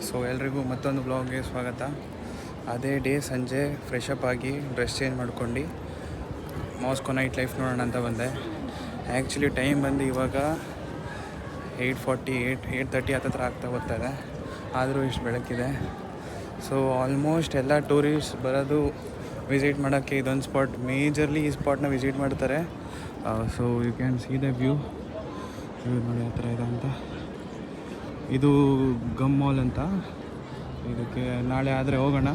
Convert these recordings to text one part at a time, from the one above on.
So ಎಲ್ರಿಗೂ ಮತ್ತೊಂದು ಬ್ಲಾಗ್ಗೆ ಸ್ವಾಗತ. ಅದೇ ಡೇ ಸಂಜೆ ಫ್ರೆಶ್ ಅಪ್ ಆಗಿ ಡ್ರೆಸ್ ಚೇಂಜ್ ಮಾಡ್ಕೊಂಡು ಮಾಸ್ಕೋ ನೈಟ್ ಲೈಫ್ ನೋಡೋಣ ಅಂತ ಬಂದೆ. ಆ್ಯಕ್ಚುಲಿ ಟೈಮ್ ಬಂದು ಇವಾಗ 8:30 ಹತ್ತಿರ ಆಗ್ತಾ ಬರ್ತಾಯಿದೆ, ಆದರೂ ಇಷ್ಟು ಬೆಳಕಿದೆ. ಸೊ ಆಲ್ಮೋಸ್ಟ್ ಎಲ್ಲ ಟೂರಿಸ್ಟ್ ಬರೋದು ವಿಸಿಟ್ ಮಾಡೋಕ್ಕೆ ಇದೊಂದು ಸ್ಪಾಟ್, ಮೇಜರ್ಲಿ ಈ ಸ್ಪಾಟ್ನ ವಿಸಿಟ್ ಮಾಡ್ತಾರೆ. So you can see the view ನೋಡಿ ಆ ಥರ ಇದೆ ಅಂತ. ಇದು ಗಮ್ ಮಾಲ್ ಅಂತ. ಇದಕ್ಕೆ ನಾಳೆ ಆದರೆ ಹೋಗೋಣ.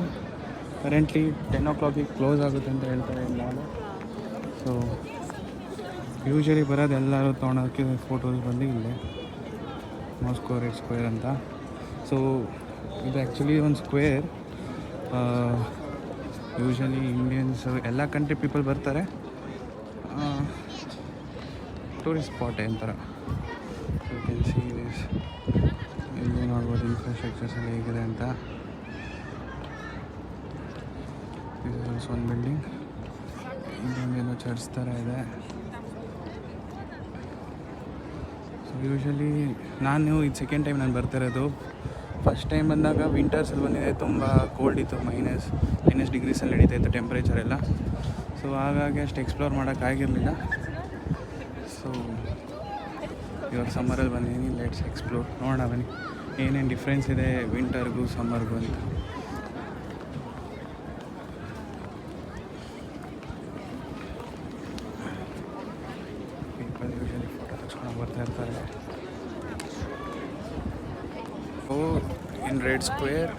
ಕರೆಂಟ್ಲಿ 10 o'clock ಕ್ಲೋಸ್ ಆಗುತ್ತೆ ಅಂತ ಹೇಳ್ತಾರೆ ಈ ಮಾಲ್. ಸೊ ಯೂಶ್ವಲಿ ಬರೋದು ಎಲ್ಲರೂ ತೊಗೊಳೋಕ್ಕೆ ಫೋಟೋಸ್ ಬಂದು ಇಲ್ಲೇ ಮಾಸ್ಕೋ ರೆಡ್ ಸ್ಕ್ವೇರ್ ಅಂತ. ಸೊ ಇದು ಆ್ಯಕ್ಚುಲಿ ಒಂದು ಸ್ಕ್ವೇರ್. ಯೂಶ್ವಲಿ ಇಂಡಿಯನ್ಸ್ ಎಲ್ಲ ಕಂಟ್ರಿ ಪೀಪಲ್ ಬರ್ತಾರೆ. ಟೂರಿಸ್ಟ್ ಸ್ಪಾಟೇ ಒಂಥರ. You can see this. ಇಲ್ಲಿ ನೋಡ್ಬೋದು ಇನ್ಫ್ರಾಸ್ಟ್ರಕ್ಚರ್ಸ್ ಎಲ್ಲ ಹೇಗಿದೆ ಅಂತ. ಇದು ಒಂದು ಬಿಲ್ಡಿಂಗ್, ಇದೊಂದೇನೋ ಚರ್ಚ್ ಥರ ಇದೆ. ಸೊ ಯೂಶ್ವಲಿ ನಾನು ಇದು ಸೆಕೆಂಡ್ ಟೈಮ್ ನಾನು ಬರ್ತಿರೋದು. ಫಸ್ಟ್ ಟೈಮ್ ಬಂದಾಗ ವಿಂಟರ್ಸಲ್ಲಿ ಬಂದಿದೆ, ತುಂಬ ಕೋಲ್ಡ್ ಇತ್ತು, ಮೈನಸ್ ಡಿಗ್ರೀಸಲ್ಲಿ ನಡೀತಾ ಇತ್ತು ಟೆಂಪ್ರೇಚರ್ ಎಲ್ಲ. ಸೊ ಹಾಗಾಗಿ ಅಷ್ಟು ಎಕ್ಸ್ಪ್ಲೋರ್ ಮಾಡೋಕ್ಕಾಗಿರಲಿಲ್ಲ. ಸೊ ಇವಾಗ ಸಮ್ಮರಲ್ಲಿ ಬಂದಿದ್ದೀನಿ, ಲೆಟ್ಸ್ ಎಕ್ಸ್ಪ್ಲೋರ್, ನೋಡೋಣ ಬನ್ನಿ ಏನೇನು ಡಿಫ್ರೆನ್ಸ್ ಇದೆ ವಿಂಟರ್ಗೂ ಸಮ್ಮರ್ಗೂ ಅಂತ. ಪೀಪಲ್ ಯೂಶಲಿ ಫೋಟೋ ತೆಗೆಸ್ಕೊಂಡು ಬರ್ತಾ ಇರ್ತಾರೆ. In Red Square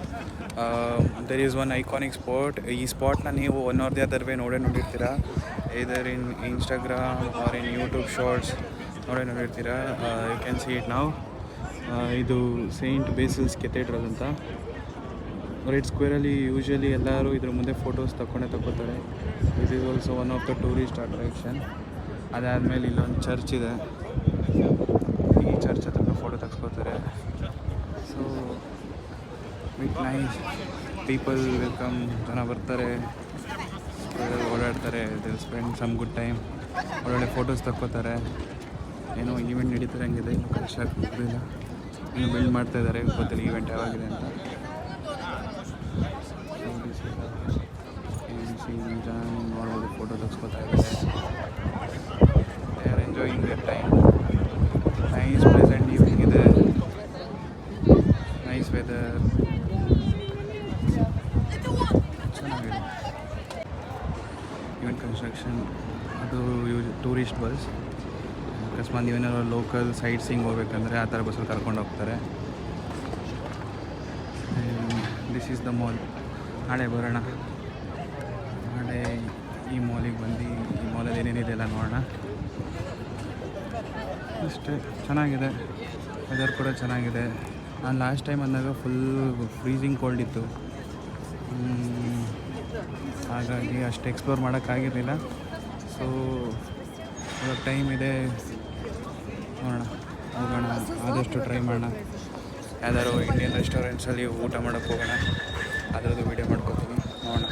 there is one iconic spot. ಈ ಸ್ಪಾಟ್ನ ನೀವು one or the other way ನೋಡಿರ್ತೀರ, either in Instagram or in YouTube shorts ನೋಡಿರ್ತೀರ. ಯು ಕ್ಯಾನ್ ಸಿ ಇಟ್ ನಾವು. ಇದು ಸೇಂಟ್ ಬೇಸಿಲ್ಸ್ ಕೆಥೆಡ್ರಲ್ ಅಂತ. ರೆಡ್ ಸ್ಕ್ವೇರಲ್ಲಿ ಯೂಶ್ವಲಿ ಎಲ್ಲರೂ ಇದ್ರ ಮುಂದೆ ಫೋಟೋಸ್ ತಗೋತಾರೆ. This is also one of the tourist attraction. ಅದಾದಮೇಲೆ ಇಲ್ಲೊಂದು ಚರ್ಚ್ ಇದೆ, ಈ ಚರ್ಚ್ ಹತ್ರ ಫೋಟೋ ತೆಗೆಸ್ಕೋತಾರೆ. So with nice people welcome, ಜನ ಬರ್ತಾರೆ, ಓಡಾಡ್ತಾರೆ, they spend some good time, ಒಳ್ಳೊಳ್ಳೆ ಫೋಟೋಸ್ ತಗೋತಾರೆ. ಏನೋ ಈವೆಂಟ್ ನಡೀತಿರಂಗಿದೆ, ಇನ್ನೂ ಕಷ್ಟ ಆಗ್ತಿಲ್ಲ, ಇನ್ನೂ ಬಿಲ್ಡ್ ಮಾಡ್ತಾಯಿದ್ದಾರೆ, ಗೊತ್ತಿಲ್ಲ ಈವೆಂಟ್ ಯಾವಾಗಿದೆ ಅಂತ. ಜನ ನೋಡ್ಬೋದು, ಫೋಟೋ ತೆಗೆಸ್ಕೊತಾ ಇದ್ದಾರೆ. They are enjoying there time. Nice pleasant evening ಇದೆ, ನೈಸ್ ವೆದರ್, ಚೆನ್ನಾಗಿದೆ. ಈವೆಂಟ್ ಕನ್ಸ್ಟ್ರಕ್ಷನ್ ಅದು ಟೂರಿಸ್ಟ್ ಬಸ್. ಅಕಸ್ಮಾತ್ ನೀವೇನಾದ್ರು ಲೋಕಲ್ ಸೈಟ್ ಸೀಯಿಂಗ್ ಹೋಗ್ಬೇಕಂದ್ರೆ ಆ ಥರ ಬಸ್ಸಲ್ಲಿ ಕರ್ಕೊಂಡು ಹೋಗ್ತಾರೆ. This is the mall. ನಾಳೆ ಬರೋಣ, ನಾಳೆ ಈ ಮಾಲಿಗೆ ಬಂದು ಈ ಮಾಲಲ್ಲಿ ಏನೇನಿದೆ ಎಲ್ಲ ನೋಡೋಣ. ಅಷ್ಟೇ, ಚೆನ್ನಾಗಿದೆ, ವೆದರ್ ಕೂಡ ಚೆನ್ನಾಗಿದೆ. ನಾನು ಲಾಸ್ಟ್ ಟೈಮ್ ಬಂದಾಗ ಫುಲ್ ಫ್ರೀಸಿಂಗ್ ಕೋಲ್ಡ್ ಇತ್ತು, ಹಾಗಾಗಿ ಅಷ್ಟು ಎಕ್ಸ್ಪ್ಲೋರ್ ಮಾಡೋಕ್ಕಾಗಿರಲಿಲ್ಲ. ಸೊ ಇವಾಗ ಟೈಮ್ ಇದೆ, ನೋಡೋಣ, ಹೋಗೋಣ, ಆದಷ್ಟು ಟ್ರೈ ಮಾಡೋಣ. ಯಾವ್ದಾದ್ರು ಇಂಡಿಯನ್ ರೆಸ್ಟೋರೆಂಟ್ಸಲ್ಲಿ ಊಟ ಮಾಡೋಕ್ಕೆ ಹೋಗೋಣ, ಅದರದ್ದು ವೀಡಿಯೋ ಮಾಡ್ಕೊತೀನಿ, ನೋಡೋಣ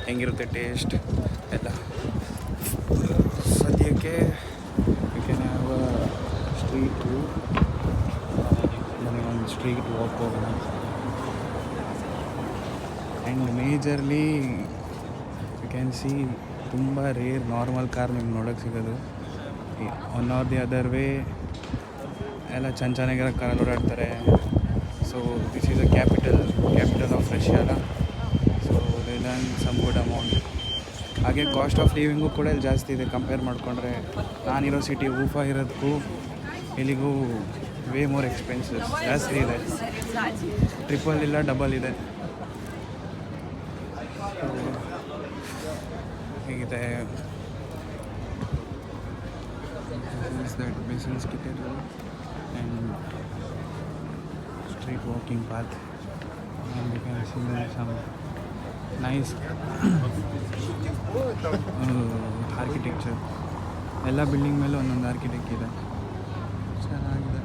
ಹೆಂಗಿರುತ್ತೆ ಟೇಸ್ಟ್ ಎಲ್ಲ. ಸದ್ಯಕ್ಕೆ you can have street view, ನನಗೊಂದು ಸ್ಟ್ರೀಟ್ ವಾಕ್ ಹೋಗೋಣ. And majorly you can see ತುಂಬ ರೇರ್ ನಾರ್ಮಲ್ ಕಾರ್ ನಿಮ್ಗೆ ನೋಡೋಕ್ಕೆ ಸಿಗೋದು. One or the other way ಎಲ್ಲ ಚೆನ್ನಾಗಿರೋ ಕಾರಲ್ಲಿ ಓಡಾಡ್ತಾರೆ. So this is a capital of Russia. So they learn some good amount. ಹಾಗೆ ಕಾಸ್ಟ್ ಆಫ್ ಲಿವಿಂಗು ಕೂಡ ಇಲ್ಲಿ ಜಾಸ್ತಿ ಇದೆ ಕಂಪೇರ್ ಮಾಡಿಕೊಂಡ್ರೆ. ನಾನಿರೋ ಸಿಟಿ ಊಫಾ ಇರೋದಕ್ಕೂ ಇಲ್ಲಿಗೂ ವೇ ಮೋರ್ ಎಕ್ಸ್ಪೆನ್ಸಸ್ ಜಾಸ್ತಿ ಇದೆ. ಟ್ರಿಪಲ್ ಇಲ್ಲ, ಡಬಲ್ ಇದೆ. ಹೀಗಿದೆ. This is that Basils Cathedral and street walking path, and you can see there some nice architecture. ಎಲ್ಲ ಬಿಲ್ಡಿಂಗ್ ಮೇಲೂ ಒಂದೊಂದು ಆರ್ಕಿಟೆಕ್ಟ್ ಇದೆ, ಚೆನ್ನಾಗಿದೆ.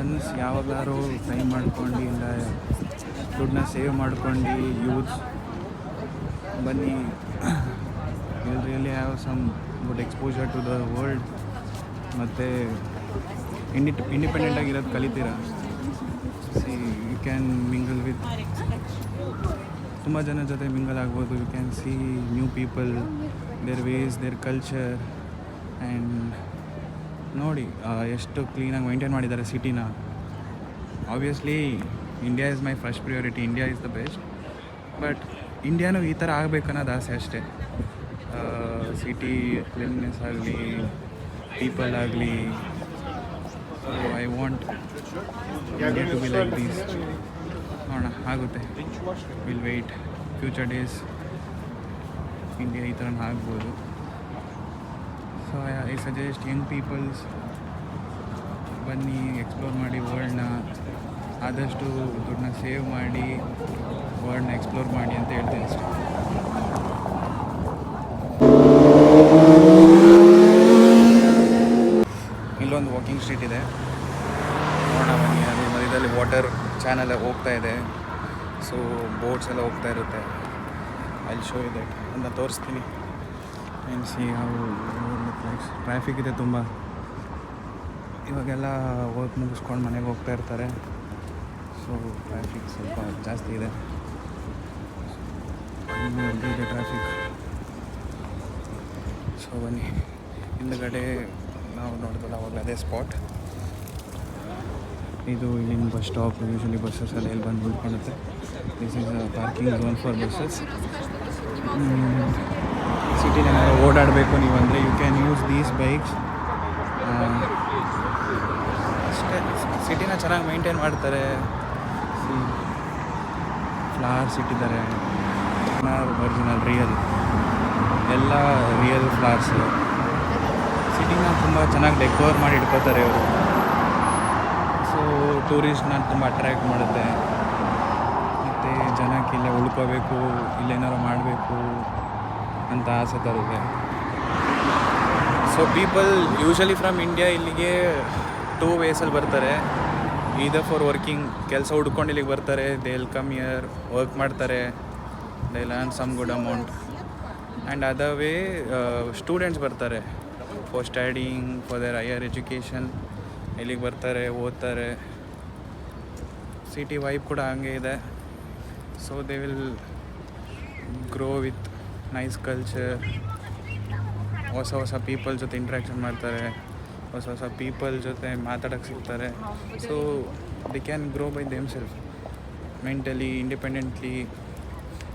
ಒನ್ಸ್ ಯಾವಾಗಾರು ಟೈಮ್ ಮಾಡ್ಕೊಂಡು ಇಲ್ಲ ದುಡ್ಡನ್ನ ಸೇವ್ ಮಾಡ್ಕೊಂಡು ಯೂಸ್ ಬನ್ನಿ. You'll really have some good exposure to the world. ಮತ್ತು ಇಂಡಿಪೆಂಡೆಂಟ್ ಆಗಿರೋದು ಕಲಿತೀರಾ. See you can mingle with ತುಂಬ ಜನ ಜೊತೆ ಮಿಂಗಲ್ ಆಗ್ಬೋದು. You can see new people, their ways, their culture. And ನೋಡಿ ಎಷ್ಟು ಕ್ಲೀನಾಗಿ ಮೈಂಟೈನ್ ಮಾಡಿದ್ದಾರೆ ಸಿಟಿನ. Obviously India is my first priority, India is the best. But ಇಂಡಿಯಾನು ಈ ಥರ ಆಗಬೇಕು ಅನ್ನೋದು ಆಸೆ ಅಷ್ಟೇ. ಸಿಟಿ ಕ್ಲೀನ್ನೆಸ್ ಆಗಲಿ, ಪೀಪಲ್ ಆಗಲಿ. I want India to be like these. ನೋಡೋಣ, ಆಗುತ್ತೆ. Will wait. Future days India ಈ ಥರ ಆಗ್ಬೋದು. So I suggest young peoples ಬನ್ನಿ, ಎಕ್ಸ್ಪ್ಲೋರ್ ಮಾಡಿ ವರ್ಲ್ಡ್ನ. ಆದಷ್ಟು ದುಡ್ಡನ್ನ ಸೇವ್ ಮಾಡಿ ವರ್ಲ್ಡ್ನ ಎಕ್ಸ್ಪ್ಲೋರ್ ಮಾಡಿ ಅಂತ ಹೇಳ್ತೀನಿ ಅಷ್ಟೇ. ಇಲ್ಲೊಂದು ವಾಕಿಂಗ್ ಸ್ಟ್ರೀಟ್ ಇದೆ, ನೋಡೋಣ ಬನ್ನಿ. ಅದು ಮಧ್ಯದಲ್ಲಿ ವಾಟರ್ ಚಾನಲ್ ಹೋಗ್ತಾ ಇದೆ. ಸೊ ಬೋಟ್ಸ್ ಎಲ್ಲ ಹೋಗ್ತಾ ಇರುತ್ತೆ. ಅಲ್ಲಿ ಶೋ ಇದೆ ಅಂತ ತೋರಿಸ್ತೀನಿ. ಆ್ಯಂಡ್ ಸಿ ಹೌ ಟ್ರಾಫಿಕ್ ಇದೆ ತುಂಬ. ಇವಾಗೆಲ್ಲ ವರ್ಕ್ ಮುಗಿಸ್ಕೊಂಡು ಮನೆಗೆ ಹೋಗ್ತಾ ಇರ್ತಾರೆ. ಸೊ ಟ್ರಾಫಿಕ್ ಸ್ವಲ್ಪ ಜಾಸ್ತಿ ಇದೆ, ಇದೆ ಟ್ರಾಫಿಕ್. ಸೊ ಬನ್ನಿ, ಹಿಂದುಗಡೆ ನಾವು ನೋಡಿದ್ವಲ್ಲ ಅವಾಗಲೇ ಅದೇ ಸ್ಪಾಟ್. ಇದು ಇಲ್ಲಿನ ಬಸ್ ಸ್ಟಾಪ್. ಯೂಶ್ವಲಿ ಬಸ್ಸಸ್ ಎಲ್ಲ ಇಲ್ಲಿ ಬಂದು ಉಳ್ಕೊಳ್ಳುತ್ತೆ. This is parking zone for buses. ಸಿಟಿಲಿ ಏನಾದ್ರು ಓಡಾಡಬೇಕು ನೀವು ಅಂದರೆ you can use these bikes. ಅಷ್ಟೇ, ಸಿಟಿನ ಚೆನ್ನಾಗಿ ಮೈಂಟೈನ್ ಮಾಡ್ತಾರೆ. ಫ್ಲವರ್ಸ್ ಇಟ್ಟಿದ್ದಾರೆ, ಒರಿಜಿನಲ್ ರಿಯಲ್, ಎಲ್ಲ ರಿಯಲ್ ಫ್ಲವರ್ಸು. ಸಿಟಿನ ತುಂಬ ಚೆನ್ನಾಗಿ ಡೆಕೋರ್ ಮಾಡಿ ಇಟ್ಕೋತಾರೆ ಇವರು. ಸೊ ಟೂರಿಸ್ಟ್ನ ತುಂಬ ಅಟ್ರ್ಯಾಕ್ಟ್ ಮಾಡುತ್ತೆ. ಮತ್ತು ಜನಕ್ಕೆ ಇಲ್ಲೇ ಉಳ್ಕೋಬೇಕು, ಇಲ್ಲೇನಾರು ಮಾಡಬೇಕು ಅಂತ ಆಸೆ ತರುತ್ತೆ. So people usually from India ಇಲ್ಲಿಗೆ 2 ವೇಸಲ್ಲಿ ಬರ್ತಾರೆ. ಈದರ್ ಫಾರ್ ವರ್ಕಿಂಗ್, ಕೆಲಸ ಹುಡ್ಕೊಂಡು ಇಲ್ಲಿಗೆ ಬರ್ತಾರೆ. They will come here, work ಮಾಡ್ತಾರೆ, they will earn some good amount. And other way students ಬರ್ತಾರೆ for studying, for their higher education. ಇಲ್ಲಿಗೆ ಬರ್ತಾರೆ, ಓದ್ತಾರೆ. ಸಿಟಿ ವೈಬ್ ಕೂಡ ಹಂಗೆ ಇದೆ. So they will grow with nice culture. ಹೊಸ ಹೊಸ ಪೀಪಲ್ ಜೊತೆ ಇಂಟ್ರ್ಯಾಕ್ಷನ್ ಮಾಡ್ತಾರೆ, ಹೊಸ ಹೊಸ ಪೀಪಲ್ ಜೊತೆ ಮಾತಾಡೋಕ್ಕೆ ಸಿಗ್ತಾರೆ. So they can grow by themselves, mentally, independently,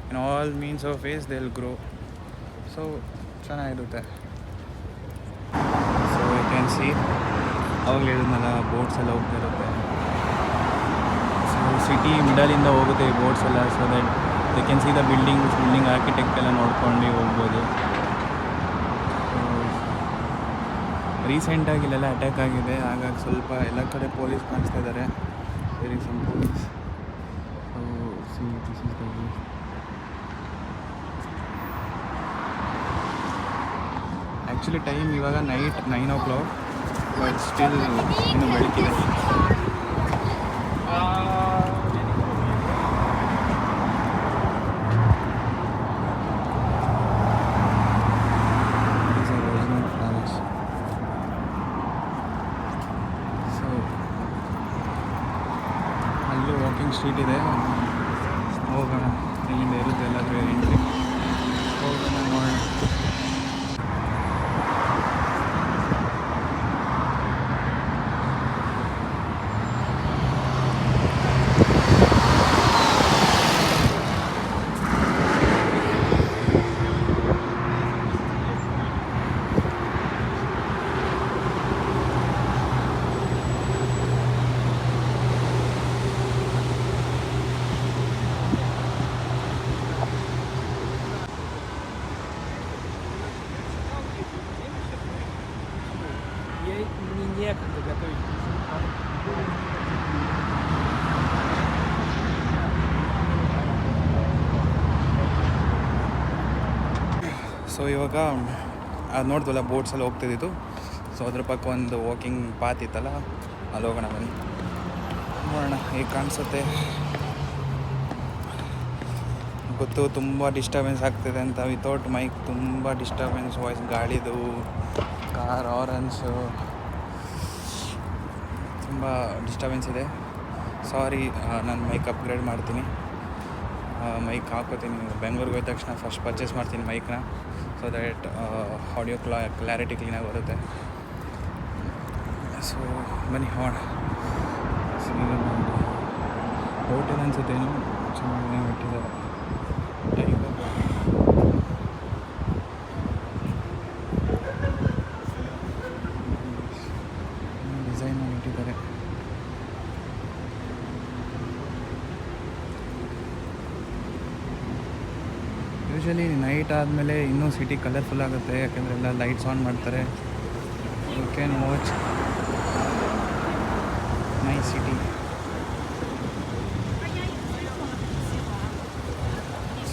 in all means of ways they will grow. So ಚೆನ್ನಾಗಿರುತ್ತೆ. ಸೊ ಯು ಕ್ಯಾನ್ ಸಿ, ಅವಾಗಲೇ ಹೇಳಿದ್ನಲ್ಲ ಬೋಟ್ಸ್ ಎಲ್ಲ ಹೋಗ್ತಾ ಇರುತ್ತೆ. ಸೊ ಸಿಟಿ ಮಿಡಲಿಂದ ಹೋಗುತ್ತೆ ಈ ಬೋಟ್ಸ್ ಎಲ್ಲ. So that they can see the building architect ಎಲ್ಲ ನೋಡ್ಕೊಂಡು ಹೋಗ್ಬೋದು. ರೀಸೆಂಟಾಗಿ ಇಲ್ಲೆಲ್ಲ ಅಟ್ಯಾಕ್ ಆಗಿದೆ, ಹಾಗಾಗಿ ಸ್ವಲ್ಪ ಎಲ್ಲ ಕಡೆ ಪೊಲೀಸ್ ಕಾಣಿಸ್ತಾ ಇದ್ದಾರೆ. Very some police. So see this is the view. Actually time ಇವಾಗ ನೈಟ್ 9 o'clock, ಬಟ್ ಸ್ಟಿಲ್ ಇನ್ನು ಬೆಳಕಿದೆ. ವಾಕಿಂಗ್ ಸ್ಟ್ರೀಟ್ ಇದೆ, ಹೋಗೋಣ. ಇಲ್ಲಿಂದ ಇರುತ್ತೆ ಎಲ್ಲಾದರೂ ಎಂಟ್ರಿ, ಹೋಗೋಣ ನೋಡೋಣ. Некогда готовить. ಸೊ ಇವಾಗ ಅದು ನೋಡಿದ್ವಲ್ಲ ಬೋಟ್ಸ್ ಎಲ್ಲ ಹೋಗ್ತಿದ್ದಿತ್ತು. ಸೊ ಅದ್ರ ಪಕ್ಕ ಒಂದು ವಾಕಿಂಗ್ ಪಾತ್ ಇತ್ತಲ್ಲ, ಅಲ್ಲಿ ಹೋಗೋಣ ಬನ್ನಿ, ನೋಡೋಣ ಹೇಗೆ ಕಾಣಿಸುತ್ತೆ. ಗೊತ್ತು ತುಂಬ ಡಿಸ್ಟರ್ಬೆನ್ಸ್ ಆಗ್ತಿದೆ ಅಂತ. ವಿತೌಟ್ ಮೈಕ್ ತುಂಬ ಡಿಸ್ಟರ್ಬೆನ್ಸ್, ವಾಯ್ಸ್, ಗಾಳಿದು, ಕಾರ್ ಹಾರನ್ಸು, ತುಂಬ ಡಿಸ್ಟರ್ಬೆನ್ಸ್ ಇದೆ. ಸಾರಿ, ನಾನು ಮೈಕ್ ಅಪ್ಗ್ರೇಡ್ ಮಾಡ್ತೀನಿ, ಮೈಕ್ ಹಾಕೋತೀನಿ. ಬೆಂಗ್ಳೂರಿಗೆ ಹೋದ ತಕ್ಷಣ ಫಸ್ಟ್ ಪರ್ಚೇಸ್ ಮಾಡ್ತೀನಿ ಮೈಕ್ನ, ಸೊ ದ್ಯಾಟ್ ಆಡಿಯೋ ಕ್ಲಾರಿಟಿ ಕ್ಲೀನಾಗಿ ಬರುತ್ತೆ. ಸೊ ಬನ್ನಿ ಹೋಗೋಣ. ಹೋಟೆಲ್ ಅನ್ಸುತ್ತೇನು ಚೆನ್ನಾಗಿ ಇಟ್ಟಿದ್ದಾರೆ. ಡಿಸೈನ್ ಇಟ್ಟಿದ್ದಾರೆ. ಯೂಶ್ವಲಿ ನೈಟ್ ಆದಮೇಲೆ ಇನ್ನೂ ಸಿಟಿ ಕಲರ್ಫುಲ್ ಆಗುತ್ತೆ, ಯಾಕೆಂದರೆ ಎಲ್ಲ ಲೈಟ್ಸ್ ಆನ್ ಮಾಡ್ತಾರೆ. You can watch nice city.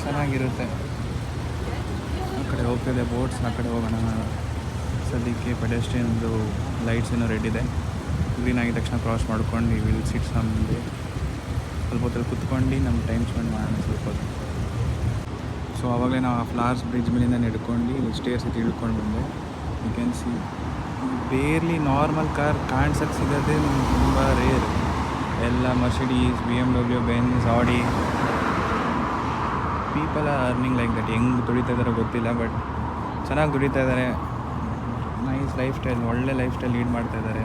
ಚೆನ್ನಾಗಿರುತ್ತೆ. ಆ ಕಡೆ ಹೋಗ್ತಿದೆ ಬೋಟ್ಸ್, ಆ ಕಡೆ ಹೋಗೋಣ. ಸದ್ಯಕ್ಕೆ ಪೆಡೆಸ್ಟ್ರಿಯನ್ದು ಲೈಟ್ಸ್ ಏನೋ ರೆಡ್ ಇದೆ. ಗ್ರೀನ್ ಆಗಿದ ತಕ್ಷಣ ಕ್ರಾಸ್ ಮಾಡ್ಕೊಂಡು ಈ ವಿಲ್ ಸೀಟ್ಸ್ ನಮ್ಮದು ಸ್ವಲ್ಪ ಹೊತ್ತಲ್ಲಿ ಕುತ್ಕೊಂಡು ನಮ್ಮ ಟೈಮ್ ಸ್ಪೆಂಡ್ ಮಾಡೋಣ ಸ್ವಲ್ಪ ಹೊತ್ತು. ಸೊ ಆವಾಗಲೇ ನಾವು ಆ ಫ್ಲವರ್ಸ್ ಬ್ರಿಡ್ಜ್ ಮೇಲಿಂದ ನಡ್ಕೊಂಡು ಸ್ಟೇರ್ಸ್ ಐತಿ ಇಳ್ಕೊಂಡು ಬಂದೆ. You can see barely normal car ಕಾಣ್ಸೋಕ್ಕೆ ಸಿಗೋದೇ ನಮ್ಗೆ ತುಂಬ ರೇರ್. ಎಲ್ಲ Mercedes, BMW, Benz, Audi. People are earning like that. ಹೆಂಗೆ ದುಡಿತಾ ಇದ್ದಾರೋ ಗೊತ್ತಿಲ್ಲ, ಬಟ್ ಚೆನ್ನಾಗಿ ದುಡಿತಾ ಇದ್ದಾರೆ. ನೈಸ್ ಲೈಫ್ ಸ್ಟೈಲ್, ಒಳ್ಳೆ ಲೈಫ್ ಸ್ಟೈಲ್ ಲೀಡ್ ಮಾಡ್ತಾ ಇದ್ದಾರೆ.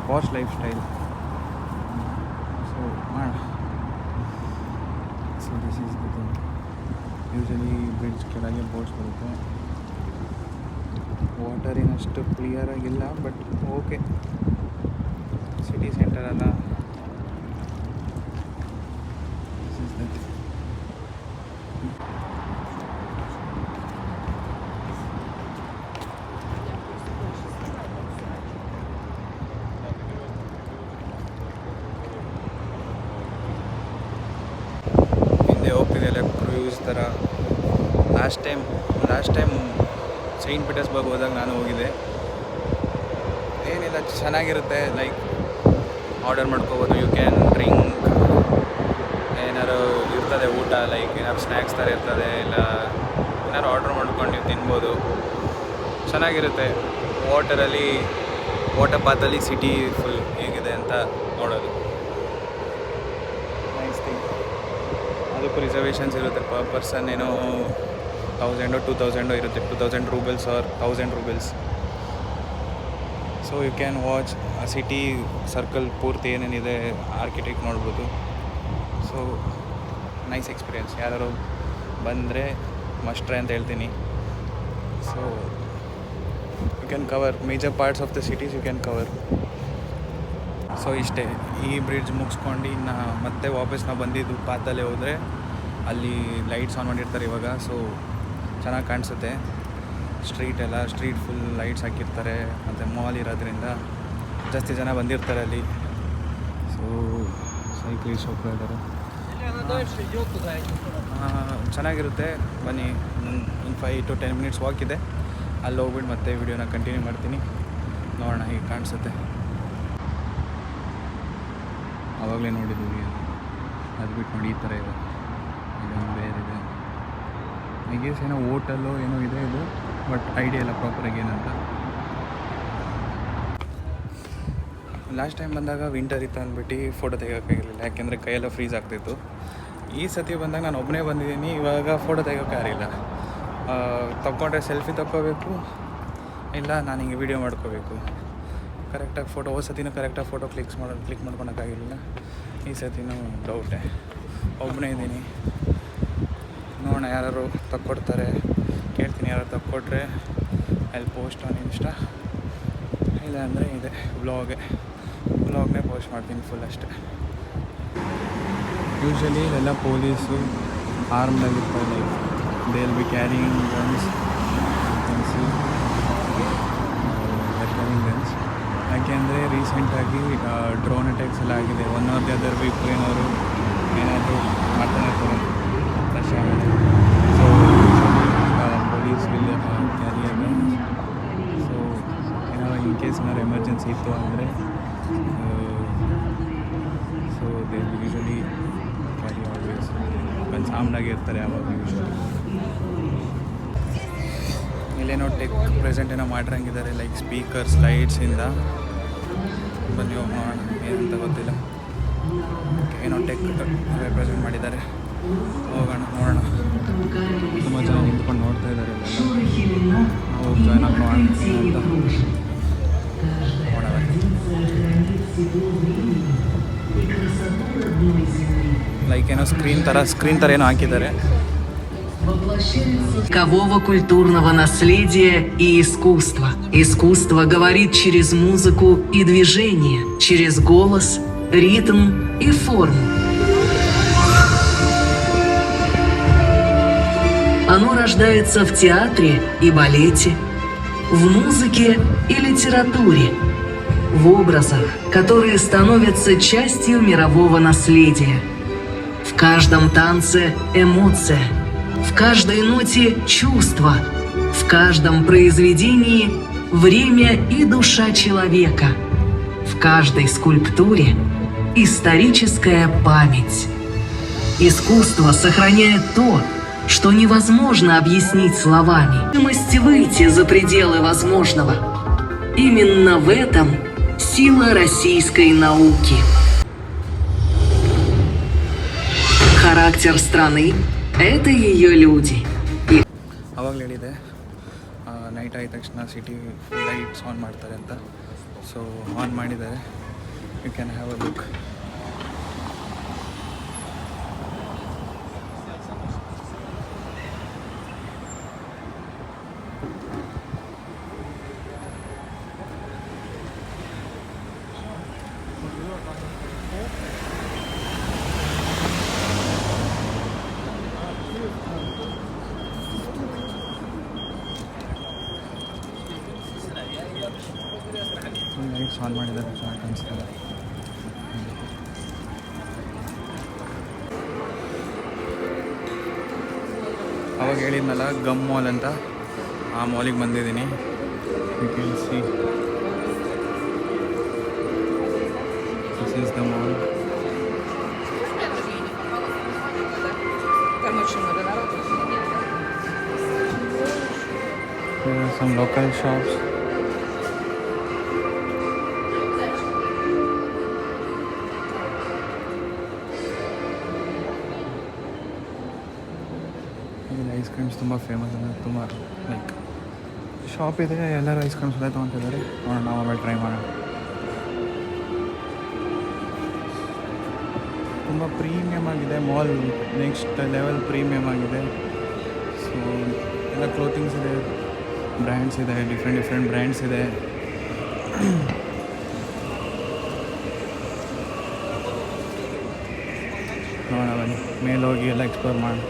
Past lifestyle. ಸೊ ಮಾಡೋಣ. So this is the thing. Usually bridge ಕೆಳಗೆ ಬೋಟ್ಸ್ ಬರುತ್ತೆ. ವಾಟರ್ ಏನಷ್ಟು ಕ್ಲಿಯರ್ ಆಗಿಲ್ಲ, ಬಟ್ ಓಕೆ. ಸಿಟಿ ಸೆಂಟರ್ ಅಲ್ಲ. This is the thing. ಹಿಂದೆ ಹೋಗ್ತಿದೆಯಲ್ಲ ಕ್ರೂಸ್ ಥರ. ಲಾಸ್ಟ್ ಟೈಮ್ ಸೈಂಟ್ ಪೀಟರ್ಸ್ಬರ್ಗ್ ಹೋದಾಗ ನಾನು ಹೋಗಿದ್ದೆ. ಏನಿಲ್ಲ, ಚೆನ್ನಾಗಿರುತ್ತೆ. ಲೈಕ್ ಆರ್ಡರ್ ಮಾಡ್ಕೋಬೋದು. ಯು ಕ್ಯಾನ್ ಡ್ರಿಂಕ್, ಏನಾರು ಇರ್ತದೆ ಊಟ, ಲೈಕ್ ಏನಾದ್ರು ಸ್ನ್ಯಾಕ್ಸ್ ಥರ ಇರ್ತದೆ, ಇಲ್ಲ ಏನಾದ್ರು ಆರ್ಡ್ರ್ ಮಾಡ್ಕೊಂಡು ನೀವು ತಿನ್ಬೋದು. ಚೆನ್ನಾಗಿರುತ್ತೆ. ವಾಟರ್ ಪಾತಲ್ಲಿ ಸಿಟಿ ಫುಲ್ ಹೇಗಿದೆ ಅಂತ ನೋಡೋದು. Nice thing. ಅದಕ್ಕೂ ರಿಸರ್ವೇಷನ್ಸ್ ಇರುತ್ತೆ. ಪರ್ ಪರ್ಸನ್ ಏನೋ 1000 or 2000 ಇರುತ್ತೆ. 2000 roubles or 1000 roubles. So you can watch ಆ ಸಿಟಿ ಸರ್ಕಲ್ ಪೂರ್ತಿ ಏನೇನಿದೆ ಆರ್ಕಿಟೆಕ್ಟ್ ನೋಡ್ಬೋದು. So nice experience. ಯಾರು ಬಂದರೆ ಮಸ್ಟ್ ಟ್ರೈ ಅಂತ ಹೇಳ್ತೀನಿ. So you can cover major parts of the cities, you can cover. So ಇಷ್ಟೇ. ಈ ಬ್ರಿಡ್ಜ್ ಮುಗಿಸ್ಕೊಂಡು ಇನ್ನು ಮತ್ತೆ ವಾಪಸ್ ನಾವು ಬಂದಿದ್ದು ಪಾತಲ್ಲೇ ಹೋದರೆ ಅಲ್ಲಿ ಲೈಟ್ಸ್ ಆನ್ ಮಾಡಿರ್ತಾರೆ ಇವಾಗ. ಸೊ ಚೆನ್ನಾಗಿ ಕಾಣಿಸುತ್ತೆ ಸ್ಟ್ರೀಟ್ ಫುಲ್ ಲೈಟ್ಸ್ ಹಾಕಿರ್ತಾರೆ. ಮತ್ತು ಮಾಲ್ ಇರೋದ್ರಿಂದ ಜಾಸ್ತಿ ಜನ ಬಂದಿರ್ತಾರೆ ಅಲ್ಲಿ. ಸೊ ಸೈಕ್ಲಿಸ್ಟ್ ಹೋಗ್ತಾ ಇದ್ದಾರೆ. ಚೆನ್ನಾಗಿರುತ್ತೆ. ಬನ್ನಿ, ಒಂದು 5 to 10 minutes ವಾಕ್ ಇದೆ. ಅಲ್ಲಿ ಹೋಗ್ಬಿಟ್ಟು ಮತ್ತೆ ವಿಡಿಯೋನ ಕಂಟಿನ್ಯೂ ಮಾಡ್ತೀನಿ. ನೋಡೋಣ ಹೀಗೆ ಕಾಣಿಸುತ್ತೆ. ಆವಾಗಲೇ ನೋಡಿದ್ದೀವಿ, ಅದು ಬಿಟ್ಟು ನೋಡಿ ಈ ಥರ ಇದೆ. ಇದೊಂದು ಬೇರೆ ಇದೆ. ಐ ಗೆಸ್ ಏನೋ ಹೋಟೆಲ್ಲೋ ಏನೋ ಇದೆ ಇದು, ಬಟ್ ಐಡಿಯಾ ಇಲ್ಲ ಪ್ರಾಪರಾಗಿ ಏನಂತ. ಲಾಸ್ಟ್ ಟೈಮ್ ಬಂದಾಗ ವಿಂಟರ್ ಇತ್ತು ಅಂದ್ಬಿಟ್ಟು ಫೋಟೋ ತೆಗೋಕ್ಕಾಗಿರಲಿಲ್ಲ, ಯಾಕೆಂದರೆ ಕೈಯೆಲ್ಲ ಫ್ರೀಸ್ ಆಗ್ತಿತ್ತು. ಈ ಸತಿ ಬಂದಾಗ ನಾನು ಒಬ್ಬನೇ ಬಂದಿದ್ದೀನಿ. ಇವಾಗ ಫೋಟೋ ತೆಗೋಕ್ಕಾಗಿಲ್ಲ. ತಗೊಂಡ್ರೆ ಸೆಲ್ಫಿ ತಗೋಬೇಕು, ಇಲ್ಲ ನಾನು ಹಿಂಗೆ ವೀಡಿಯೋ ಮಾಡ್ಕೋಬೇಕು. ಕರೆಕ್ಟಾಗಿ ಫೋಟೋ ಸತಿನೂ ಕರೆಕ್ಟಾಗಿ ಫೋಟೋ ಕ್ಲಿಕ್ ಮಾಡ್ಕೊಳಕ್ಕಾಗಿರಲಿಲ್ಲ. ಈ ಸತಿನೂ ಡೌಟೇ. ಒಬ್ಬನೇ ಇದ್ದೀನಿ. ನೋಡೋಣ, ಯಾರು ತಕ್ಕೊಡ್ತಾರೆ ಕೇಳ್ತೀನಿ. ಯಾರು ತಕ್ಕೊಟ್ರೆ ಅಲ್ಲಿ ಪೋಸ್ಟ್ ಆನ್ ಇನ್ಸ್ಟಾ, ಇಲ್ಲ ಅಂದರೆ ಇದೆ ವ್ಲಾಗ್ನೇ ಪೋಸ್ಟ್ ಮಾಡ್ತೀನಿ ಫುಲ್ ಅಷ್ಟೇ. ಯೂಶ್ವಲಿ ಇಲ್ಲೆಲ್ಲ ಪೊಲೀಸು ಆರ್ಮ್ಡಾಗಿರ್ತಾರೆ. Like they will be carrying guns. ಯಾಕೆಂದರೆ ರೀಸೆಂಟಾಗಿ ಡ್ರೋನ್ ಅಟ್ಯಾಕ್ಸ್ ಎಲ್ಲ ಆಗಿದೆ. One or the other Ukraine ಅವರು ಏನಾದರೂ ಮಾಡ್ತಾನೆ ಇರ್ತಾರೆ ರಷ್ಯಾ ಮೇಲೆ. So police will carry a guns. So ಏನಾದ್ರು ಇನ್ ಕೇಸ್ ಏನಾದ್ರು ಎಮರ್ಜೆನ್ಸಿ ಇತ್ತು ಅಂದರೆ so they usually carry always guns. ಆರ್ಮ್ಡಾಗಿರ್ತಾರೆ ಆವಾಗ ಯೂಶ್ವಲಿ. ಇಲ್ಲೇನೋ ಟೆಕ್ ಪ್ರೆಸೆಂಟ್ ಏನೋ ಮಾಡಿರಂಗಿದ್ದಾರೆ, ಲೈಕ್ ಸ್ಪೀಕರ್ಸ್ ಲೈಟ್ಸಿಂದ. ಬನ್ನಿ ಹೋಗೋಣ ಏನಂತ ಗೊತ್ತಿಲ್ಲ. ಏನೋ ಟೆಕ್ ರೆಪ್ರೆಸೆಂಟ್ ಮಾಡಿದ್ದಾರೆ. ಹೋಗೋಣ ನೋಡೋಣ. ತುಂಬ ಜನ ನಿಂತ್ಕೊಂಡು ನೋಡ್ತಾ ಇದ್ದಾರೆ ಇಲ್ಲೆಲ್ಲ. ನಾವು ಜಾಯ್ನ್ ಆಗೋಣ ಅಂತ ನೋಡೋಣ. ಲೈಕ್ ಏನೋ ಸ್ಕ್ರೀನ್ ಥರ ಏನೋ ಹಾಕಿದ್ದಾರೆ. Векового культурного наследия и искусства. Искусство говорит через музыку и движение, через голос, ритм и форму. Оно рождается в театре и балете, в музыке и литературе, в образах, которые становятся частью мирового наследия. В каждом танце эмоция, в каждой ноте чувство, в каждом произведении время и душа человека, в каждой скульптуре историческая память. Искусство сохраняет то, что невозможно объяснить словами. Необходимость выйти за пределы возможного. Именно в этом сила российской науки. Характер страны – это ее люди. ಅವಾಗಲೇ ಹೇಳಿದೆ ನೈಟ್ ಆದ ತಕ್ಷಣ ಸಿಟಿ ಲೈಟ್ಸ್ ಆನ್ ಮಾಡ್ತಾರೆ ಅಂತ. ಸೊ ಆನ್ ಮಾಡಿದ್ದಾರೆ. You can have a look. Lights on ಮಾಡಿದ್ದಾರೆ ಚೆನ್ನಾಗಿ ಕಾಣಿಸ್ತಾರೆ. ಅವಾಗ ಹೇಳಿದ್ನಲ್ಲ ಗಮ್ ಮಾಲ್ ಅಂತ, ಆ ಮಾಲಿಗೆ ಬಂದಿದ್ದೀನಿ. You can see this is the mall. There are some local shops. ಇಲ್ಲಿ ಐಸ್ ಕ್ರೀಮ್ಸ್ ತುಂಬ ಫೇಮಸ್ ಅಂದರೆ ತುಂಬ ಲೈಕ್ ಶಾಪ್ ಇದೆ. ಎಲ್ಲರೂ ಐಸ್ ಕ್ರೀಮ್ಸ್ ಎಲ್ಲ ತೊಗೊತಿದ್ದಾರೆ. ನೋಡೋಣ, ನಾವು ಆಮೇಲೆ ಟ್ರೈ ಮಾಡೋಣ. ತುಂಬ ಪ್ರೀಮಿಯಮ್ ಆಗಿದೆ ಮಾಲ್. ನೆಕ್ಸ್ಟ್ ಲೆವೆಲ್ ಪ್ರೀಮಿಯಮ್ ಆಗಿದೆ. ಸೊ ಎಲ್ಲ ಕ್ಲೋತಿಂಗ್ಸ್ ಇದೆ, ಬ್ರ್ಯಾಂಡ್ಸ್ ಇದೆ, ಡಿಫ್ರೆಂಟ್ ಬ್ರ್ಯಾಂಡ್ಸ್ ಇದೆ. ನೋಡೋಣ ಬನ್ನಿ, ಮೇಲೆ ಹೋಗಿ ಎಲ್ಲ ಎಕ್ಸ್ಪ್ಲೋರ್ ಮಾಡೋಣ.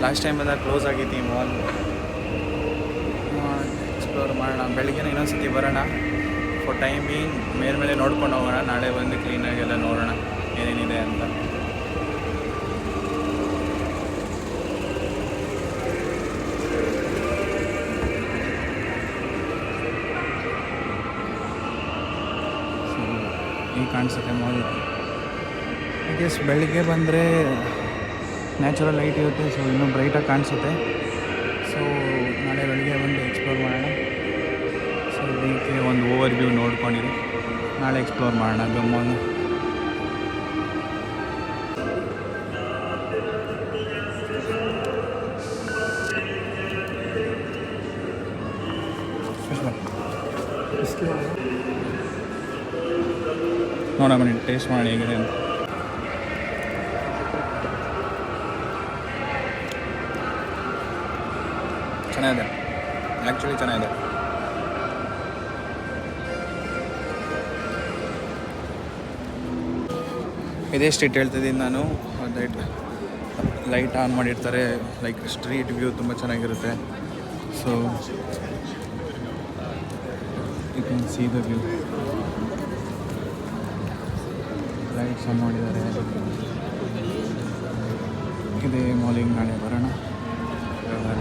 ಲಾಸ್ಟ್ ಟೈಮ್ ಎಲ್ಲ ಕ್ಲೋಸ್ ಆಗಿತ್ತು ಈ ಮಾಲ್. ಎಕ್ಸ್ಪ್ಲೋರ್ ಮಾಡೋಣ. ಬೆಳಗ್ಗೆನೇ ಇನ್ನೊಂದ್ಸತಿ ಬರೋಣ. ಫಾರ್ ಟೈಮ್ ಬೀಯಿಂಗ್ ಮೇಲೆ ನೋಡ್ಕೊಂಡು ಹೋಗೋಣ. ನಾಳೆ ಬಂದು ಕ್ಲೀನಾಗಿ ಎಲ್ಲ ನೋಡೋಣ ಏನೇನಿದೆ ಅಂತ. ಸೊ ಈಗ ಕಾಣಿಸುತ್ತೆ ಮಾಲ್. ಐ ಗೆಸ್ ಬೆಳಿಗ್ಗೆ ಬಂದರೆ ನ್ಯಾಚುರಲ್ ಲೈಟ್ ಇರುತ್ತೆ. ಸೊ ಇನ್ನೂ ಬ್ರೈಟಾಗಿ ಕಾಣಿಸುತ್ತೆ. ಸೊ ನಾಳೆ ಬೆಳಿಗ್ಗೆ ಬಂದು ಎಕ್ಸ್ಪ್ಲೋರ್ ಮಾಡೋಣ. ಸೊ ಇದಕ್ಕೆ ಒಂದು ಓವರ್ ವ್ಯೂ ನೋಡ್ಕೊಂಡಿರಿ. ನಾಳೆ ಎಕ್ಸ್ಪ್ಲೋರ್ ಮಾಡೋಣ ಗಮ್ಮನ್ನು. ನೋಡೋಣ ಬನ್ನಿ, ಟೇಸ್ಟ್ ಮಾಡಿ ಹೇಗಿದೆ ಅಂತ. ಚೆನ್ನಾಗಿದೆ, ಆ್ಯಕ್ಚುಲಿ ಚೆನ್ನಾಗಿದೆ. ಇದೇ ಸ್ಟ್ರೀಟ್ ಹೇಳ್ತಿದ್ದೀನಿ ನಾನು. ಲೈಟ್ ಆನ್ ಮಾಡಿರ್ತಾರೆ. ಲೈಕ್ ಸ್ಟ್ರೀಟ್ ವ್ಯೂ ತುಂಬ ಚೆನ್ನಾಗಿರುತ್ತೆ. So you can see the view. Lights on ಮಾಡಿದ್ದಾರೆ. ಇದೇ ಮಾಲಿಗೆ ನಾಳೆ ಬರೋಣ.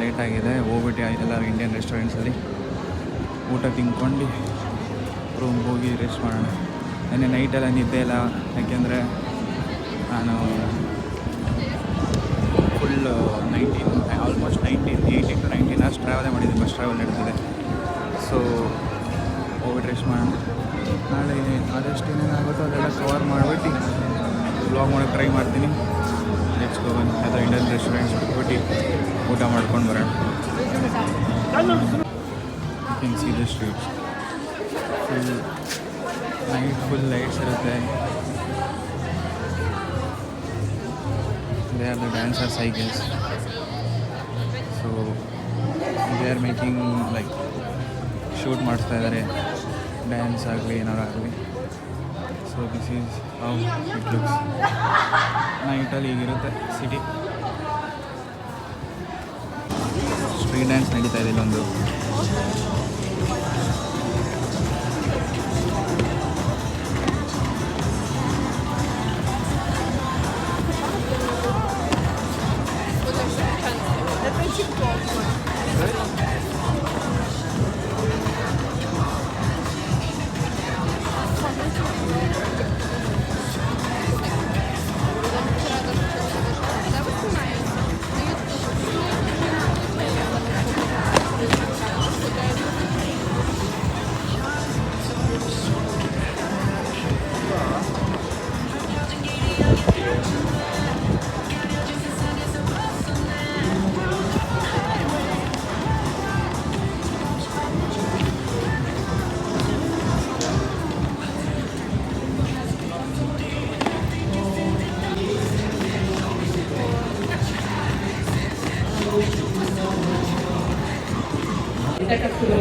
ಲೇಟಾಗಿದೆ, ಹೋಗ್ಬಿಟ್ಟು ಎಲ್ಲರೂ ಇಂಡಿಯನ್ ರೆಸ್ಟೋರೆಂಟ್ಸಲ್ಲಿ ಊಟ ತಿಂದ್ಕೊಂಡು ರೂಮ್ಗೆ ಹೋಗಿ ರೆಸ್ಟ್ ಮಾಡೋಣ. ನೆನ್ನೆ ನೈಟೆಲ್ಲ ನಿದ್ದೆ ಇಲ್ಲ, ಯಾಕೆಂದರೆ ನಾನು ಫುಲ್ 19 ಆಲ್ಮೋಸ್ಟ್ 18 to 19 ಅವರ್ಸ್ ಟ್ರಾವೆಲೇ ಮಾಡಿದ್ದೀನಿ, ಬಸ್ ಟ್ರಾವೆಲ್ ನಡೀತಿದೆ. ಸೊ ಹೋಗ್ಬಿಟ್ಟು ರೆಸ್ಟ್ ಮಾಡೋಣ. ನಾಳೆ ಆದಷ್ಟು ಏನೇನಾಗುತ್ತೋ ಅದೆಲ್ಲ ಕವರ್ ಮಾಡಿಬಿಟ್ಟು ವ್ಲಾಗ್ ಮಾಡೋಕ್ಕೆ ಟ್ರೈ ಮಾಡ್ತೀನಿ. ಲೆಟ್ಸ್ ಗೋ ಯಾವುದೋ ಇಂಡಿಯನ್ ರೆಸ್ಟೋರೆಂಟ್ಸ್ ಬಿಟ್ಬಿಟ್ಟು ಊಟ ಮಾಡ್ಕೊಂಡು ಬರೋಣ. Can see the streets full night, full lights ಇರುತ್ತೆ. They are the dancers, I guess. So they are making like shoot ಮಾಡಿಸ್ತಾ ಇದ್ದಾರೆ, ಡ್ಯಾನ್ಸ್ ಆಗಲಿ ಏನಾರು ಆಗಲಿ. So this is how it looks. ನೈಟಲ್ಲಿ ಹೀಗಿರುತ್ತೆ ಸಿಟಿ. ಸ್ಟ್ರೀಟ್ ಡ್ಯಾನ್ಸ್ ನಡೀತಾ ಇದೆ ಇಲ್ಲೊಂದು.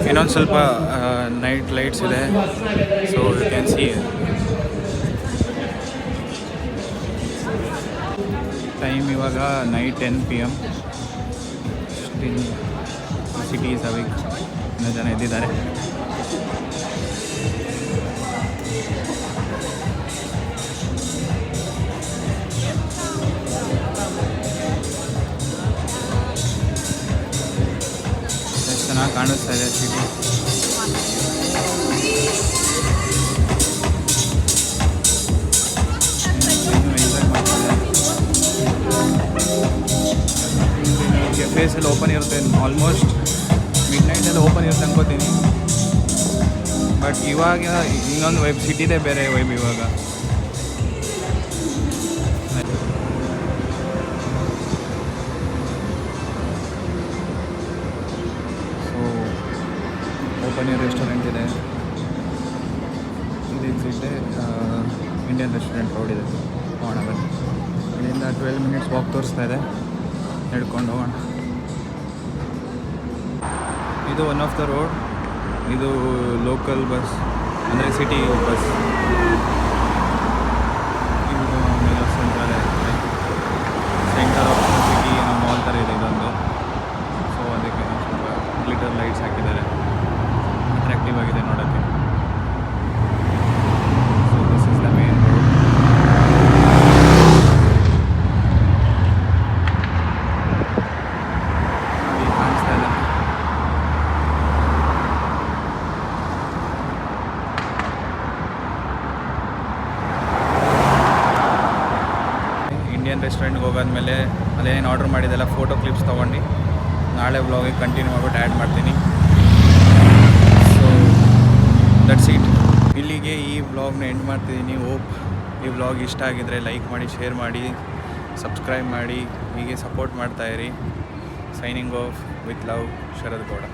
ಇನ್ನೊಂದು ಸ್ವಲ್ಪ ನೈಟ್ ಲೈಟ್ಸ್ ಇದೆ. So you can see time ಇವಾಗ night 10 PM. Still city is awake. ಇನ್ನೂ ಜನ ಎದ್ದಿದ್ದಾರೆ. ಎಷ್ಟು ಚೆನ್ನಾಗಿ ಕಾಣಿಸ್ತಾ ಇದೆ ಸಿಟಿ. ಕೆಫೇಸಲ್ಲಿ ಓಪನ್ ಇರುತ್ತೆ, ಆಲ್ಮೋಸ್ಟ್ ಮಿಡ್ ನೈಟಲ್ಲಿ ಓಪನ್ ಇರುತ್ತೆ ಅನ್ಕೋತೀನಿ. ಬಟ್ ಇವಾಗ ಇನ್ನೊಂದು ವೈಬ್, ಸಿಟಿದೇ ಬೇರೆ ವೈಬ್ ಇವಾಗ. ಸೊ ಓಪನ್ ಇಯರ್ ರೆಸ್ಟೋರೆಂಟ್ ಇದೆ. ಇದು ಎಕ್ಸಿಟ್ ಇಂಡಿಯನ್ ರೆಸ್ಟೋರೆಂಟ್ ರೋಡ್ ಇದೆ. ಹೋಗೋಣ ಬನ್ನಿ. ಇಲ್ಲಿಂದ 12 minutes ವಾಕ್ ತೋರಿಸ್ತಾ ಇದೆ, ನಡ್ಕೊಂಡು ಹೋಗೋಣ. ಇದು ಒನ್ ಆಫ್ ದ ರೋಡ್. ಇದು ಲೋಕಲ್ ಬಸ್, ಅಂದರೆ ಸಿಟಿ ಬಸ್. ಇದು central centre of the city ಏನೋ ಮಾಲ್ ಥರ ಇದೆ ಇದೊಂದು. ಸೊ ಅದಕ್ಕೆ ಸ್ವಲ್ಪ ಗ್ಲಿಟರ್ ಲೈಟ್ಸ್ ಹಾಕಿದ್ದಾರೆ, ಅಟ್ರಾಕ್ಟಿವ್ ಆಗಿದೆ ನೋಡೋಕ್ಕೆ. So this is the main road. Indian ರೆಸ್ಟೋರೆಂಟ್ಗೆ ಹೋಗಾದ್ಮೇಲೆ ಅದೇನು ಆರ್ಡರ್ ಮಾಡಿದ್ದೆಲ್ಲ ಫೋಟೋ ಕ್ಲಿಪ್ಸ್ ತೊಗೊಂಡು ನಾಳೆ ವ್ಲಾಗಿಗೆ ಕಂಟಿನ್ಯೂ ಮಾಡ್ಬಿಟ್ಟು ಆ್ಯಡ್ ಮಾಡ್ತೀನಿ. So that's it. ಇಲ್ಲಿಗೆ ಈ ವ್ಲಾಗ್ನ ಎಂಡ್ ಮಾಡ್ತಿದ್ದೀನಿ. ಹೋಪ್ ಈ ವ್ಲಾಗ್ ಇಷ್ಟ ಆಗಿದರೆ ಲೈಕ್ ಮಾಡಿ, ಶೇರ್ ಮಾಡಿ, ಸಬ್ಸ್ಕ್ರೈಬ್ ಮಾಡಿ, ಹೀಗೆ ಸಪೋರ್ಟ್ ಮಾಡ್ತಾಯಿರಿ. Signing off with love, Sharad Gowda.